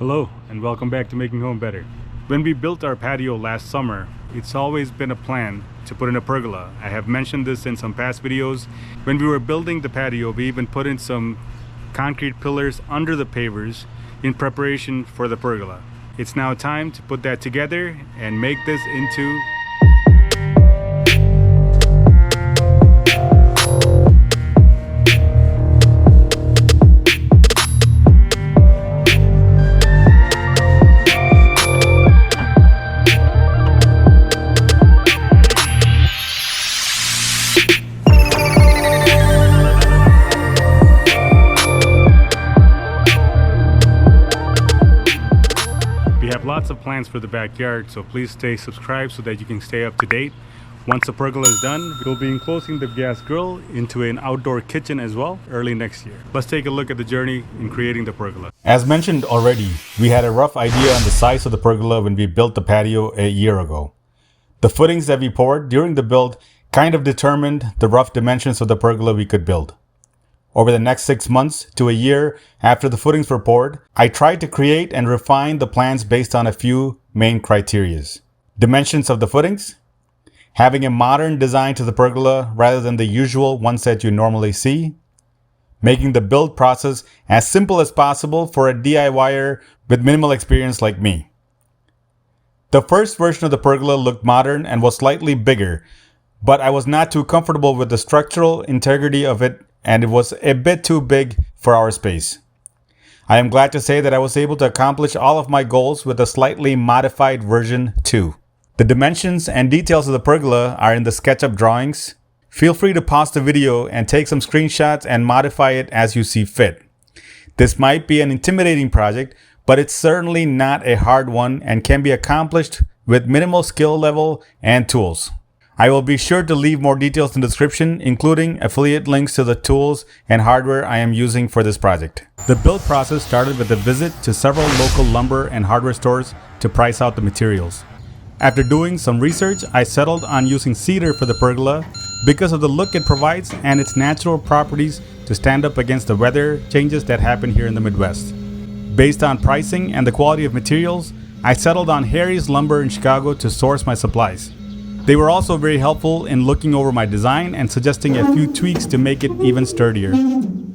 Hello and welcome back to Making Home Better. When we built our patio last summer, it's always been a plan to put in a pergola. I have mentioned this in some past videos. When we were building the patio, we even put in some concrete pillars under the pavers in preparation for the pergola. It's now time to put that together and make this into lots of plans for the backyard, so please stay subscribed so that you can stay up to date. Once the pergola is done, we'll be enclosing the gas grill into an outdoor kitchen as well early next year. Let's take a look at the journey in creating the pergola. As mentioned already, we had a rough idea on the size of the pergola when we built the patio a year ago. The footings that we poured during the build kind of determined the rough dimensions of the pergola we could build. Over the next 6 months to a year after the footings were poured, I tried to create and refine the plans based on a few main criteria. Dimensions of the footings, having a modern design to the pergola rather than the usual ones that you normally see, making the build process as simple as possible for a DIYer with minimal experience like me. The first version of the pergola looked modern and was slightly bigger, but I was not too comfortable with the structural integrity of it, and it was a bit too big for our space. I am glad to say that I was able to accomplish all of my goals with a slightly modified version 2. The dimensions and details of the pergola are in the SketchUp drawings. Feel free to pause the video and take some screenshots and modify it as you see fit. This might be an intimidating project, but it's certainly not a hard one and can be accomplished with minimal skill level and tools. I will be sure to leave more details in the description, including affiliate links to the tools and hardware I am using for this project. The build process started with a visit to several local lumber and hardware stores to price out the materials. After doing some research, I settled on using cedar for the pergola because of the look it provides and its natural properties to stand up against the weather changes that happen here in the Midwest. Based on pricing and the quality of materials, I settled on Harry's Lumber in Chicago to source my supplies. They were also very helpful in looking over my design and suggesting a few tweaks to make it even sturdier.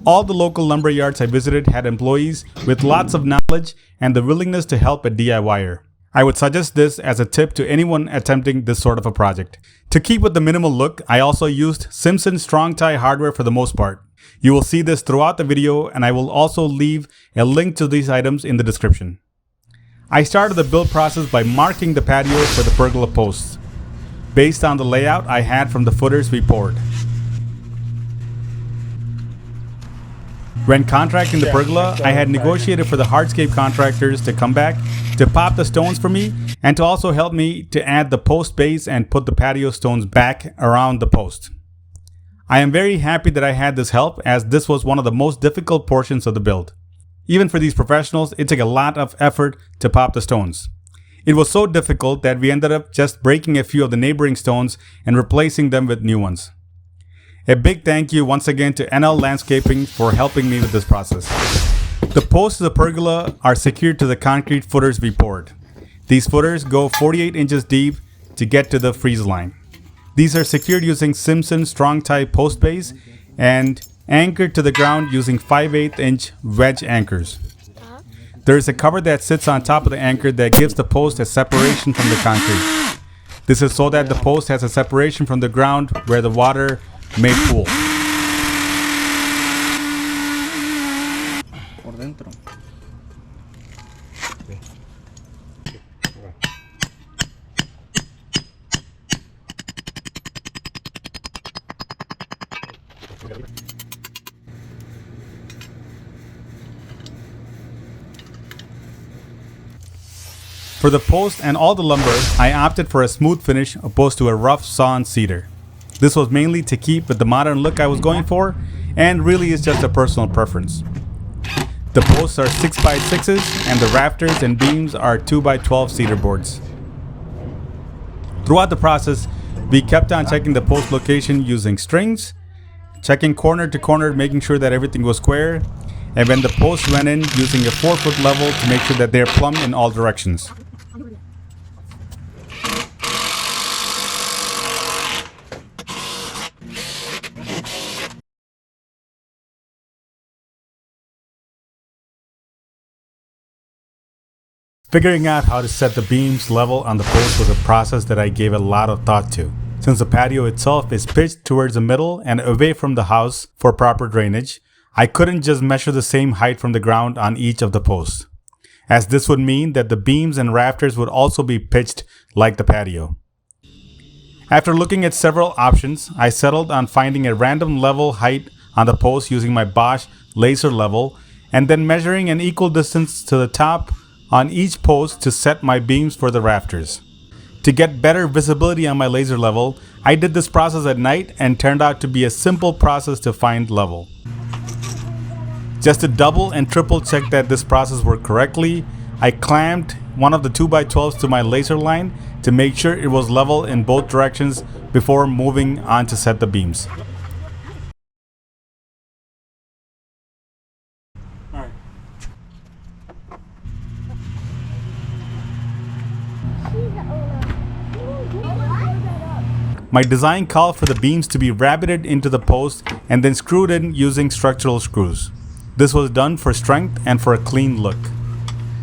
All the local lumber yards I visited had employees with lots of knowledge and the willingness to help a DIYer. I would suggest this as a tip to anyone attempting this sort of a project. To keep with the minimal look, I also used Simpson strong tie hardware for the most part. You will see this throughout the video, and I will also leave a link to these items in the description. I started the build process by marking the patio for the pergola posts, based on the layout I had from the footers we poured. When contracting the pergola, I had negotiated for the hardscape contractors to come back to pop the stones for me and to also help me to add the post base and put the patio stones back around the post. I am very happy that I had this help, as this was one of the most difficult portions of the build. Even for these professionals, it took a lot of effort to pop the stones. It was so difficult that we ended up just breaking a few of the neighboring stones and replacing them with new ones. A big thank you once again to NL Landscaping for helping me with this process. The posts of the pergola are secured to the concrete footers we poured. These footers go 48 inches deep to get to the freeze line. These are secured using Simpson strong tie post base and anchored to the ground using 5/8 inch wedge anchors. There is a cover that sits on top of the anchor that gives the post a separation from the concrete. This is so that the post has a separation from the ground where the water may pool. Por dentro. For the post and all the lumber, I opted for a smooth finish opposed to a rough sawn cedar. This was mainly to keep with the modern look I was going for, and really is just a personal preference. The posts are 6x6s and the rafters and beams are 2x12 cedar boards. Throughout the process, we kept on checking the post location using strings, checking corner to corner, making sure that everything was square, and when the posts went in, using a 4-foot level to make sure that they're plumb in all directions. Figuring out how to set the beams level on the post was a process that I gave a lot of thought to. Since the patio itself is pitched towards the middle and away from the house for proper drainage, I couldn't just measure the same height from the ground on each of the posts, as this would mean that the beams and rafters would also be pitched like the patio. After looking at several options, I settled on finding a random level height on the post using my Bosch laser level, and then measuring an equal distance to the top on each post to set my beams for the rafters. To get better visibility on my laser level, I did this process at night and turned out to be a simple process to find level. Just to double and triple check that this process worked correctly, I clamped one of the 2x12s to my laser line to make sure it was level in both directions before moving on to set the beams. My design called for the beams to be rabbeted into the post and then screwed in using structural screws. This was done for strength and for a clean look.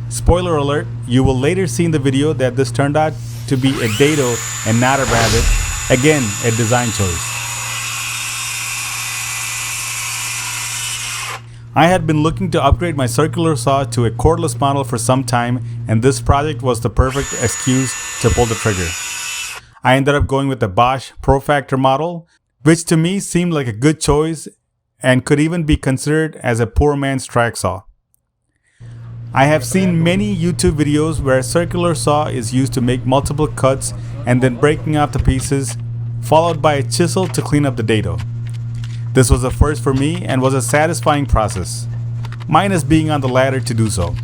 Spoiler alert, you will later see in the video that this turned out to be a dado and not a rabbet. Again, a design choice. I had been looking to upgrade my circular saw to a cordless model for some time, and this project was the perfect excuse to pull the trigger. I ended up going with the Bosch Pro Factor model, which to me seemed like a good choice and could even be considered as a poor man's track saw. I have seen many YouTube videos where a circular saw is used to make multiple cuts and then breaking up the pieces, followed by a chisel to clean up the dado. This was a first for me and was a satisfying process, minus being on the ladder to do so.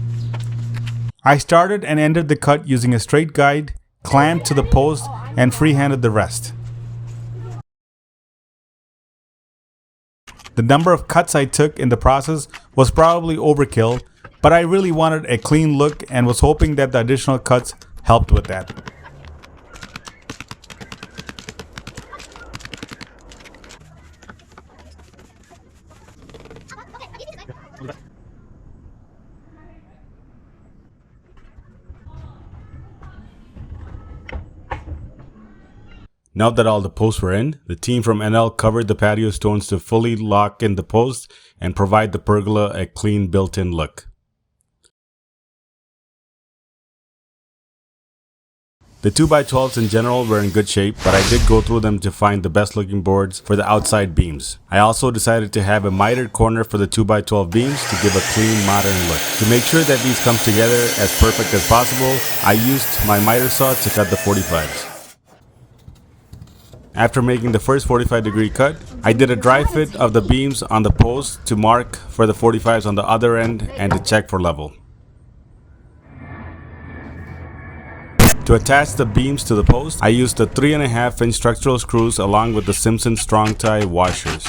I started and ended the cut using a straight guide, clamped to the post, and freehanded the rest. The number of cuts I took in the process was probably overkill, but I really wanted a clean look and was hoping that the additional cuts helped with that. Now that all the posts were in, the team from NL covered the patio stones to fully lock in the posts and provide the pergola a clean built-in look. The 2x12s in general were in good shape, but I did go through them to find the best looking boards for the outside beams. I also decided to have a mitered corner for the 2x12 beams to give a clean modern look. To make sure that these come together as perfect as possible, I used my miter saw to cut the 45s. After making the first 45-degree cut, I did a dry fit of the beams on the post to mark for the 45s on the other end and to check for level. To attach the beams to the post, I used the 3.5-inch structural screws along with the Simpson strong tie washers.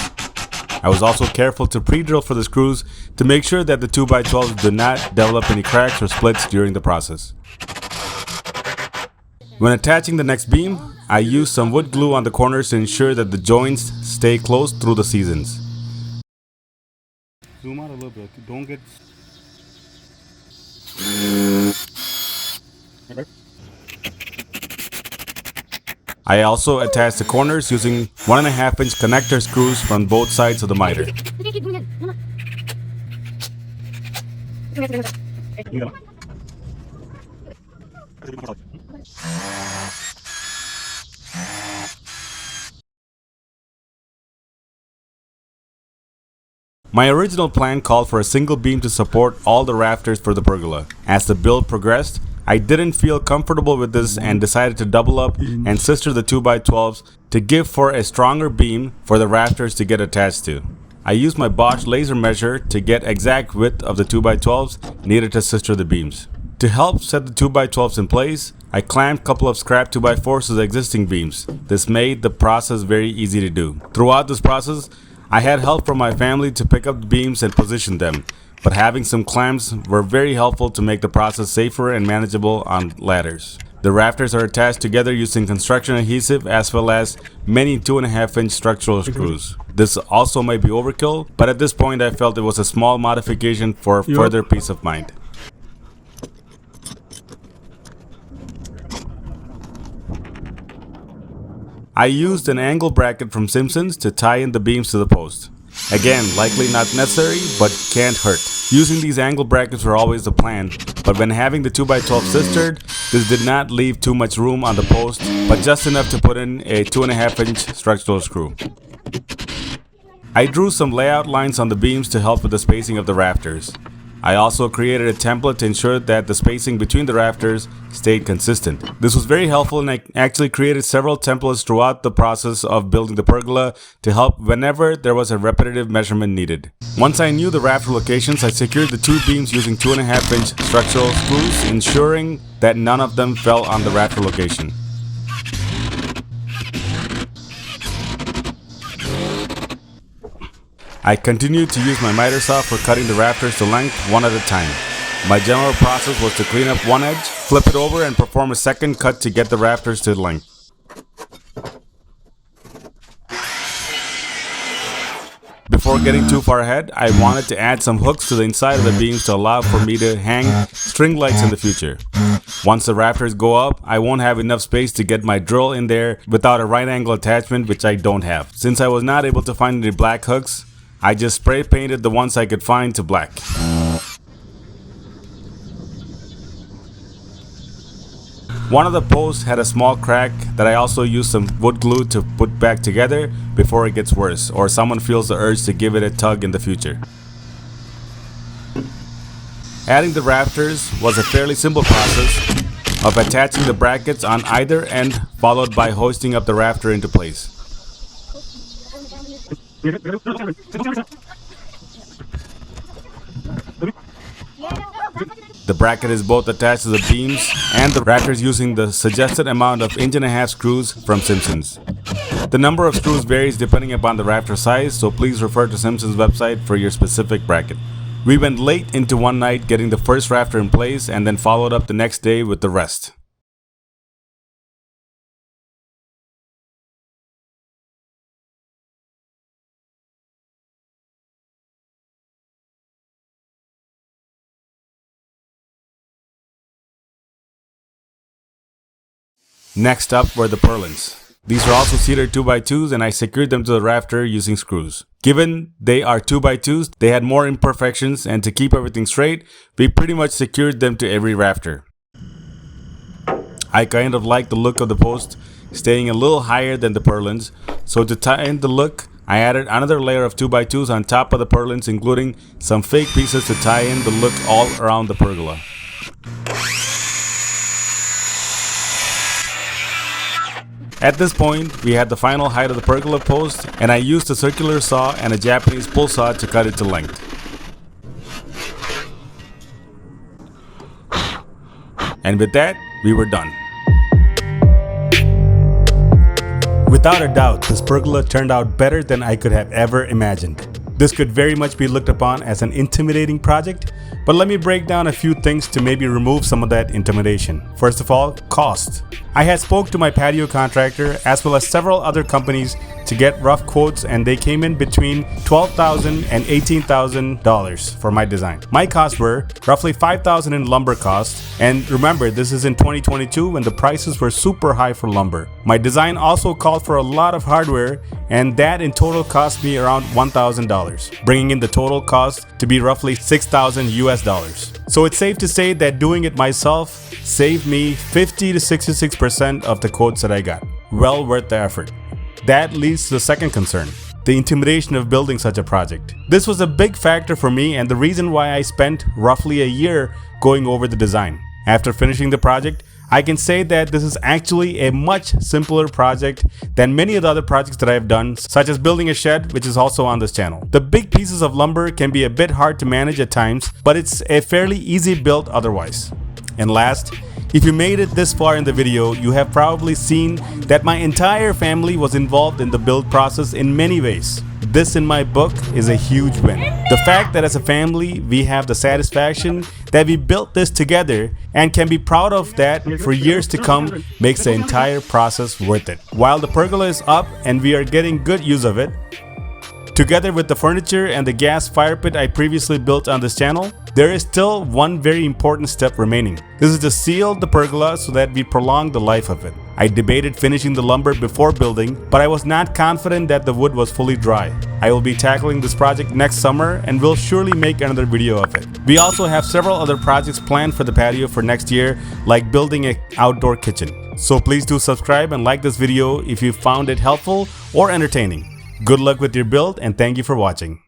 I was also careful to pre-drill for the screws to make sure that the 2x12s do not develop any cracks or splits during the process. When attaching the next beam, I used some wood glue on the corners to ensure that the joints stay closed through the seasons. Zoom out a little bit, don't get... I also attached the corners using 1.5-inch connector screws from both sides of the miter. My original plan called for a single beam to support all the rafters for the pergola. As the build progressed, I didn't feel comfortable with this and decided to double up and sister the 2x12s to give for a stronger beam for the rafters to get attached to. I used my Bosch laser measure to get exact width of the 2x12s needed to sister the beams. To help set the 2x12s in place, I clamped a couple of scrap 2x4s to the existing beams. This made the process very easy to do. Throughout this process, I had help from my family to pick up the beams and position them, but having some clamps were very helpful to make the process safer and manageable on ladders. The rafters are attached together using construction adhesive as well as many 2.5-inch structural screws. This also might be overkill, but at this point I felt it was a small modification for further peace of mind. I used an angle bracket from Simpsons to tie in the beams to the post. Again, likely not necessary, but can't hurt. Using these angle brackets were always the plan, but when having the 2x12 sistered, this did not leave too much room on the post, but just enough to put in a 2.5-inch structural screw. I drew some layout lines on the beams to help with the spacing of the rafters. I also created a template to ensure that the spacing between the rafters stayed consistent. This was very helpful, and I actually created several templates throughout the process of building the pergola to help whenever there was a repetitive measurement needed. Once I knew the rafter locations, I secured the two beams using 2.5-inch structural screws, ensuring that none of them fell on the rafter location. I continued to use my miter saw for cutting the rafters to length one at a time. My general process was to clean up one edge, flip it over, and perform a second cut to get the rafters to length. Before getting too far ahead, I wanted to add some hooks to the inside of the beams to allow for me to hang string lights in the future. Once the rafters go up, I won't have enough space to get my drill in there without a right angle attachment, which I don't have. Since I was not able to find any black hooks, I just spray painted the ones I could find to black. One of the posts had a small crack that I also used some wood glue to put back together before it gets worse, or someone feels the urge to give it a tug in the future. Adding the rafters was a fairly simple process of attaching the brackets on either end, followed by hoisting up the rafter into place. The bracket is both attached to the beams and the rafters using the suggested amount of 1.5 inch screws from Simpsons. The number of screws varies depending upon the rafter size, so please refer to Simpsons' website for your specific bracket. We went late into one night getting the first rafter in place and then followed up the next day with the rest. Next up were the Perlins. These are also cedar 2x2s, and I secured them to the rafter using screws. Given they are 2x2s, they had more imperfections, and to keep everything straight, we pretty much secured them to every rafter. I kind of like the look of the post staying a little higher than the Perlins, so to tie in the look, I added another layer of 2x2s on top of the Perlins, including some fake pieces to tie in the look all around the pergola. At this point, we had the final height of the pergola post, and I used a circular saw and a Japanese pull saw to cut it to length. And with that, we were done. Without a doubt, this pergola turned out better than I could have ever imagined. This could very much be looked upon as an intimidating project, but let me break down a few things to maybe remove some of that intimidation. First of all, cost. I had spoke to my patio contractor as well as several other companies to get rough quotes, and they came in between $12,000 and $18,000 for my design. My costs were roughly $5,000 in lumber costs, and remember, this is in 2022 when the prices were super high for lumber. My design also called for a lot of hardware, and that in total cost me around $1,000, bringing in the total cost to be roughly $6,000 US. So it's safe to say that doing it myself saved me 50 to 66% of the quotes that I got. Well worth the effort. That leads to the second concern, the intimidation of building such a project. This was a big factor for me and the reason why I spent roughly a year going over the design. After finishing the project, I can say that this is actually a much simpler project than many of the other projects that I've done, such as building a shed, which is also on this channel. The big pieces of lumber can be a bit hard to manage at times, but it's a fairly easy build otherwise. And last, If you made it this far in the video, you have probably seen that my entire family was involved in the build process in many ways. This, in my book, is a huge win. The fact that as a family, we have the satisfaction that we built this together and can be proud of that for years to come makes the entire process worth it. While the pergola is up and we are getting good use of it, together with the furniture and the gas fire pit I previously built on this channel, there is still one very important step remaining. This is to seal the pergola so that we prolong the life of it. I debated finishing the lumber before building, but I was not confident that the wood was fully dry. I will be tackling this project next summer and will surely make another video of it. We also have several other projects planned for the patio for next year, like building an outdoor kitchen. So please do subscribe and like this video if you found it helpful or entertaining. Good luck with your build and thank you for watching.